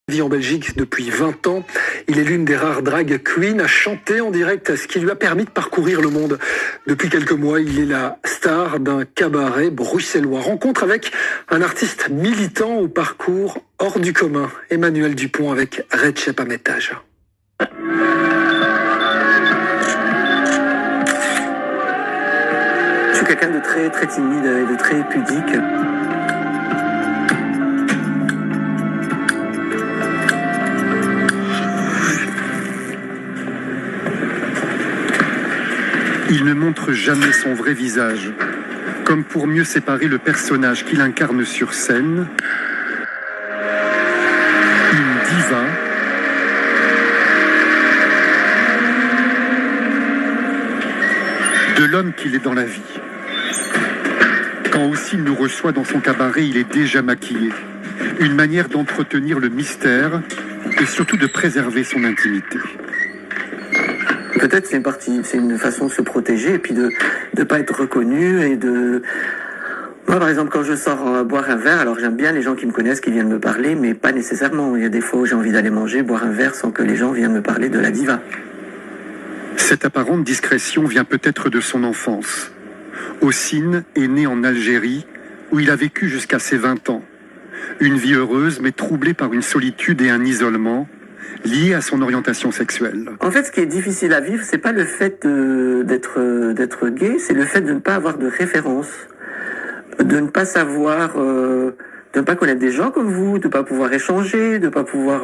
Il vit en Belgique depuis 20 ans. Il est l'une des rares drag queens à chanter en direct, ce qui lui a permis de parcourir le monde. Depuis quelques mois, il est la star d'un cabaret bruxellois. Rencontre avec un artiste militant au parcours hors du commun. Emmanuel Dupont avec Recep Ametaj. Je suis quelqu'un de très timide et de très pudique. Il ne montre jamais son vrai visage, comme pour mieux séparer le personnage qu'il incarne sur scène, une diva, de l'homme qu'il est dans la vie. Quand aussi il nous reçoit dans son cabaret, il est déjà maquillé. Une manière d'entretenir le mystère et surtout de préserver son intimité. Peut-être c'est une façon de se protéger et puis de ne pas être reconnu et de... Moi, par exemple, quand je sors boire un verre, alors j'aime bien les gens qui me connaissent, qui viennent me parler, mais pas nécessairement. Il y a des fois où j'ai envie d'aller manger, boire un verre sans que les gens viennent me parler de la diva. Cette apparente discrétion vient peut-être de son enfance. Ossine est né en Algérie, où il a vécu jusqu'à ses 20 ans. Une vie heureuse, mais troublée par une solitude et un isolement, lié à son orientation sexuelle. En fait, ce qui est difficile à vivre, c'est pas le fait d'être gay, c'est le fait de ne pas avoir de référence, de ne pas savoir, de ne pas connaître des gens comme vous, de ne pas pouvoir échanger, de ne pas pouvoir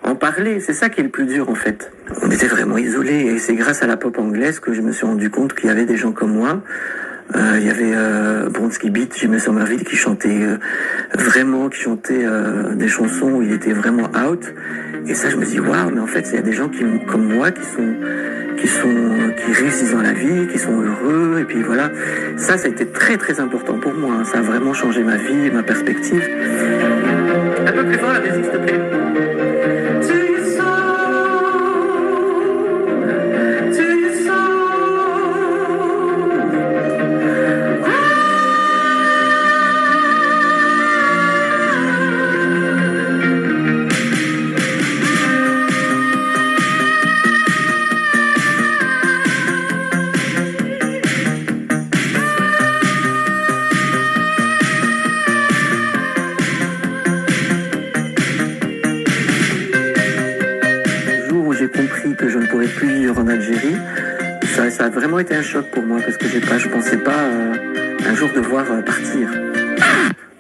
en parler. C'est ça qui est le plus dur, en fait. On était vraiment isolés, et c'est grâce à la pop anglaise que je me suis rendu compte qu'il y avait des gens comme moi. Il y avait Bronski Beat, Jimmy Somerville, qui chantait des chansons où il était vraiment out. Et ça, je me dis, waouh, mais en fait, il y a des gens comme moi qui réussissent dans la vie, qui sont heureux, et puis voilà. Ça a été très important pour moi. Ça a vraiment changé ma vie, ma perspective. Un peu plus fort la musique, s'il te plaît. J'ai compris que je ne pourrais plus vivre en Algérie, ça a vraiment été un choc pour moi parce que je pensais pas un jour devoir partir.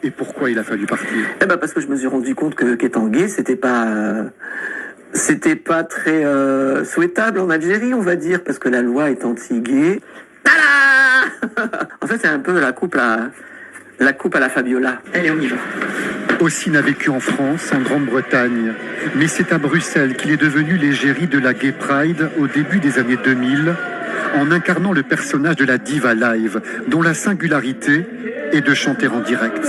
Et pourquoi il a fallu partir? Parce que je me suis rendu compte qu'étant gay, c'était pas très souhaitable en Algérie, on va dire, parce que la loi est anti-gay. Tada. En fait, c'est un peu la coupe à la Fabiola. Allez, on y va. Ossine a vécu en France, en Grande-Bretagne, mais c'est à Bruxelles qu'il est devenu l'égérie de la Gay Pride au début des années 2000, en incarnant le personnage de la diva live, dont la singularité est de chanter en direct.